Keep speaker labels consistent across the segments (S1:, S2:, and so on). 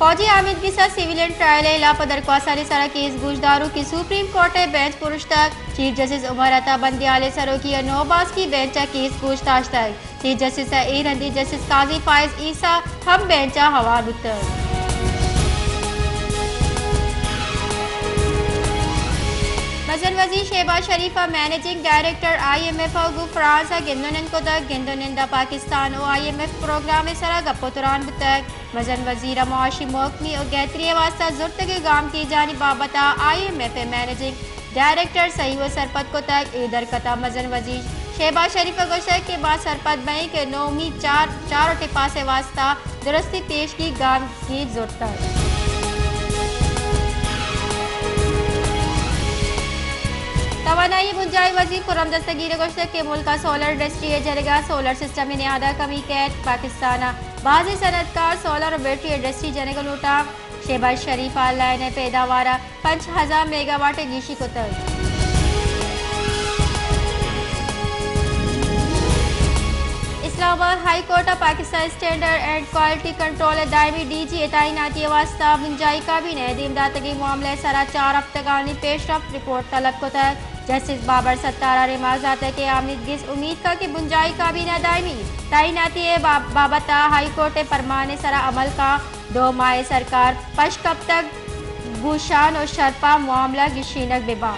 S1: फौजी आमिद की साथ सिविलियन ट्रायल लापा दरख्वास्तानी सरा केस गुजदारों की सुप्रीम कोर्ट बेंच पुरुष तक चीफ जस्टिस उमर अता बंदियाले सरो की नौबाज की बेंच केस पूछताछ तक चीफ जस्टिस ए रंदी जस्टिस काजी फायज ईसा हम बेंच हवा बुतर मजन वजीर शहबाज शरीफा मैनेजिंग डायरेक्टर IMF गु फ्रांस गिंदोनन को तक गिंदोनिंदा पाकिस्तान और IMF प्रोग्राम सरा गपोतरान तक मजन वजीर मुआशी महकमी और गैतरी वास्ता जुर्त के गाम की जानी बाबता IMF मैनेजिंग डायरेक्टर सही व सरपत को तक इधर कता मजन वजीर शहबाज शरीफा गोशा के बाद सरपत बई के नौमी चार टिपा से वास्ता दुरुस्ती पेश की गाम की जुर्त तवानाई बुंजाई वजीर खुर्रम दस्तगीर गोश्त के मुल्क का सोलर इंडस्ट्री जरगा सोलर सिस्टम में नियादा कमी कैद पाकिस्तान बाजी सनतकार सोलर बैटरी इंडस्ट्री जनग लूटा शहबाज शरीफा लाइन पैदावार 5000 मेगावाट गीशी को तक Islamabad high court Pakistan standard and quality control Daimi DG तैनाती वास्ता बुंजाई काबीना दीमदातगी मामले सरा 4 हफ्तगानी पेशरफ रिपोर्ट तलब को तक जस्टिस बाबर सत्तारा रिमाजात के आमिद गिस उम्मीद का कि बुंजाई काबीना दायमी तैनाती बाबता हाई कोर्ट परमाने सरा अमल का 2 माह सरकार पश कब तक गुशान और शरपा मामला गिशीनक बेबा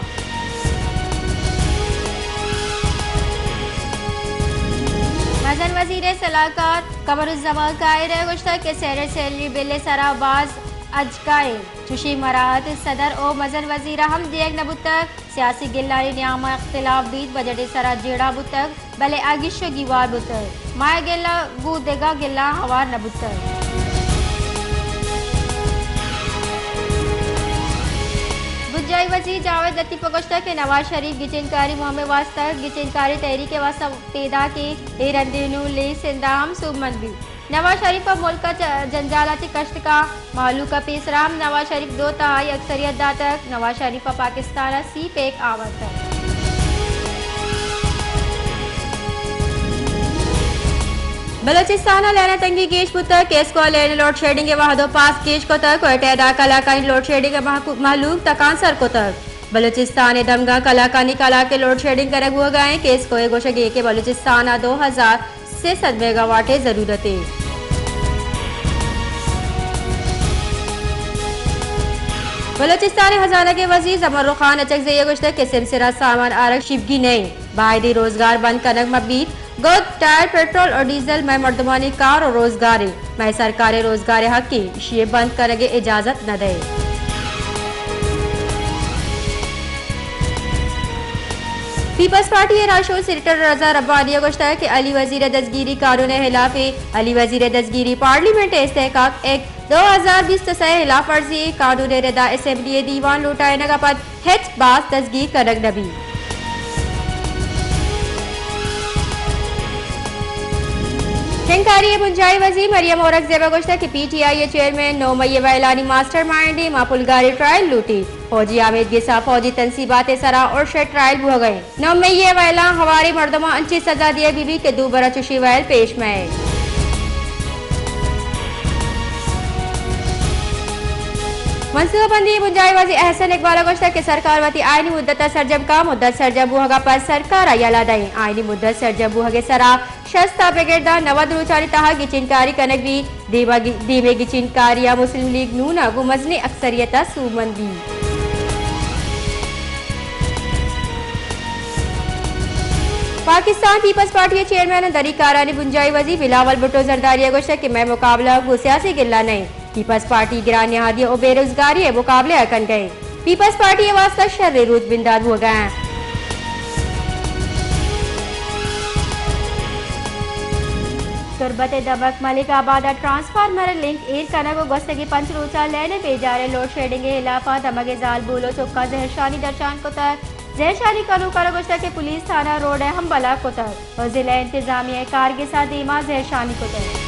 S1: मजन वजीर सलाहकार कमरुज़्ज़मान कायरे गुश्ता के सैर सैलरी बिल सराबाज अजकाए चुशी मराहत सदर ओ मजन वजीर हम दियक नबुतक सियासी गिल्लारी न्यामा इख्तिलाफ बीत बजट सरा जेड़ा बुतक भले आगिशो गीवार बुतक माय गिल्ला गु देगा गिल्ला हवार नबुतक बुजाई वजीर जावेद लतीफ गोश्ता के नवाज शरीफ गिचनकारी मोहम्मद वास्ता गिचनकारी तहरीक वास्ता पैदा के एरंदिनु ले सिंदाम सुमन भी नवाज शरीफ का मुल्क का जंजालाती कश्त का मालू का पेशराम नवाज शरीफ 2 तिहाई अक्सरियत दातक नवाज शरीफ का पाकिस्तान सी पेक आवत है बलोचिस्तान लेना तंगी केश पुतक केस को लेने लोड शेडिंग के वहादो पास केश को तक कोयटा कलाकानी लोड शेडिंग के मालूम तकान सर को तक बलूचिस्तान दमगा कलाकानी कला के लोड शेडिंग कर हुआ गए केस को गोशगे के बलूचिस्तान 2000 से 7 मेगावाट जरूरत है बलूचिस्तान खजाना के वजीर जमरुख खान अचक से गुश्त के सिलसिला सामान आरक शिवगी नहीं बायदी रोजगार बंद कनक मबीत गोद टायर पेट्रोल और डीजल में मर्दमानी कार और रोजगार मैं सरकारी रोजगार हक की ये बंद करने इजाजत न दे पीपल्स पार्टी राशो सेनेटर रजा रब्बानी गोश्ता है कि अली वजीर दस्तगीरी कानून खिलाफ अली वजीर दस्तगीरी पार्लियामेंट इस्तेहकाक एक 2020 तसह खिलाफ वर्जी कानून रदा असेंबली दीवान लुटाए नगपत हेच बास दस्तगीर करक नबी हिंकारी बुंजाई वजीर मरियम औरंगजेब गोश्ता की PTI चेयरमैन 9 मई वैलानी मास्टर माइंड मापुलगारी ट्रायल लूटी फौजी आमिद गिसा फौजी तनसीबात सरा और शेट ट्रायल हो गए 9 मई वैला हवारी मर्दमा अंची सजा दिए बीबी के दूबरा चुशी वैल पेश में मनसूबाबंदी बुंजाई वजीर एहसन इकबाल गोश्ता के सरकार वती आईनी मुद्दत सरजब का मुद्दत सरजब हुआ पर सरकार अयाला दई आईनी मुद्दत सरजब हुआ सरा शस्ता बेगेरदा नवद रुचानी तहा गिचिनकारी कनक भी दीमे गिचिनकारी या मुस्लिम लीग नून गु मजनी अक्सरियता सूमन भी पाकिस्तान पीपल्स पार्टी चेयरमैन दरी कारानी बुंजाई वजीर बिलावल भुट्टो जरदारी गोश्त के मैं मुकाबला गु सियासी गिल्ला नहीं पीपल्स पार्टी गिरान निहादी और बेरोजगारी मुकाबले अकन गए पीपल्स पार्टी वास्ता शर्रे रूज बिंदाद हो गए तुरबत दबक मलिकाबाद ट्रांसफार्मर लिंक ईर कनक गोस्तगी पंच रोचा लेने बेजारे लोड शेडिंग इलाफा दमगे जाल बोलो चौका जहरशानी दर्शान को तक जहरशानी करू कर गोश्ता के पुलिस थाना रोड हम बला को तक और जिला इंतजामिया कारगिसा दीमा जहरशानी को तक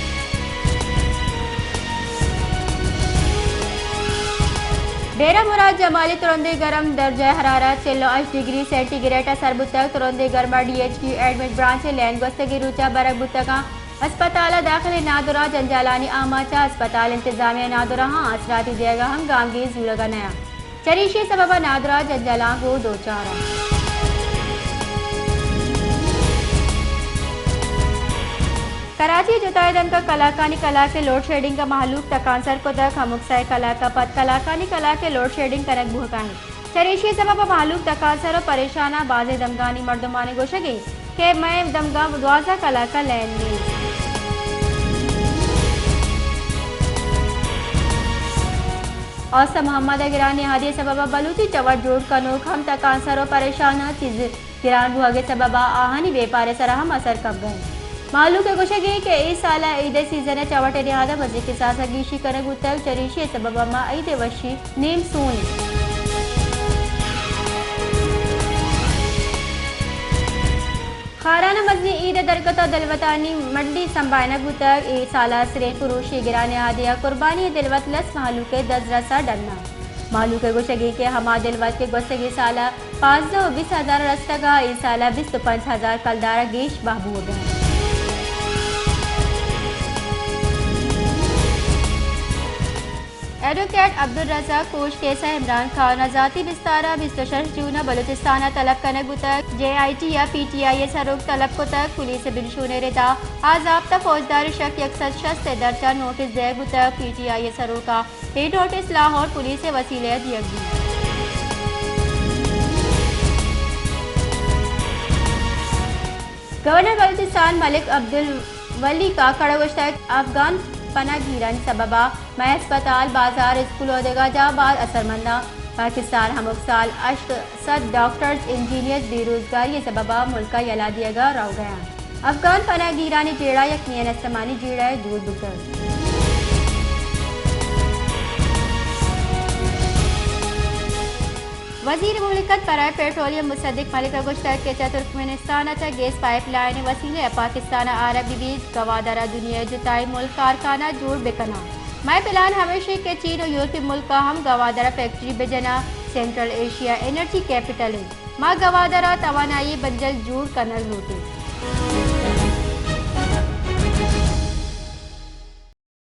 S1: डेरा मुराद जमाली तुरंदी गरम दर्जा हरारत 8 डिग्री सेंटीग्रेड सरबुतक तुरंदी गर्मा DHQ एडमिट ब्रांच लैन गोस्तगी रुचा बरक बुतका अस्पताल दाखिल नादुरा जंजालानी आमाचा अस्पताल इंतजामिया नादुरा हाँ असराती देगा हम गांगी जूलगा नया चरीशे सबब नादुरा जंजाला को दो चारा कराची जुताईदन का कलाकानी कला के लोड शेडिंग का महलूक तकांसर को तक हमुकसाय कला का पद कलाकानी कला के लोड शेडिंग करक भूकानी चरीशे सबब महलूक तकांसर और परेशाना बाजे दमगानी मर्दमानी गोशगी के मैं दमगा द्वाजा कला का लैन में औसा मोहम्मद गिरानी हादी सबब बलूची चवट जोड़ कनोक हम तकांसर और परेशाना चीज गिरान भुआगे सबब आहानी व्यापारे सराहम असर कब गए मालूम के गोशगी के इस साल ईद सीजन चवटे निहादा मजे के साथ गीशी करक उतर चरीशे सबब मा ईद वशी नीम सून खाराना मजनी ईद दरकता दलवतानी मंडी संभायना गुतर ए साला सिरे पुरुषी गिराने आदिया कुर्बानी दिलवत लस मालू के 10 रसा डरना मालू के गोशगी के हमा दिलवत के गोशगी साला 520,000 रस्तगा ए साला 25,000 कलदारा गेश बाबू हो गए एडवोकेट अब्दुल रज़ाक कोश केसा इमरान खान आज़ादी विस्तारा 26 जून बलूचिस्तान तलब कने गुतक JIT या PTI सरोग तलब को तक पुलिस बिलशूने रिदा आज़ाब्ता फौजदार शक यकसर शस्त दर्जा नोटिस दे गुतक PTI सरोग का ये नोटिस लाहौर पुलिस वसीले दिया गई गवर्नर बलूचिस्तान मलिक अब्दुल वली का कड़गुश्त अफगान पनागीरन सबबा मैं अस्पताल बाजार स्कूल देगा जाबाद असरमंदा पाकिस्तान हमुक साल अश्क सद डॉक्टर्स इंजीनियर्स बेरोजगारी सबबा मुल्क का यला दिएगा रह गया अफगान पनागीरानी जेड़ा यकीन अस्तमानी जेड़ा दूर बुकर वजीर मुमलिकत बराए पेट्रोलियम मुसद्दिक मलिक गुश्तक के तुर्कमेनिस्तान गैस पाइपलाइन वसीले पाकिस्तान अरबी बीच गवादारा दुनिया जुताई मुल्क कारखाना जोड़ बेकना मैं प्लान हमेशा के चीन और यूरोपीय मुल्क का हम गवादारा फैक्ट्री बेजना सेंट्रल एशिया एनर्जी कैपिटल है माँ गवादारा तवानाई बंजल जोड़ कनर लूटे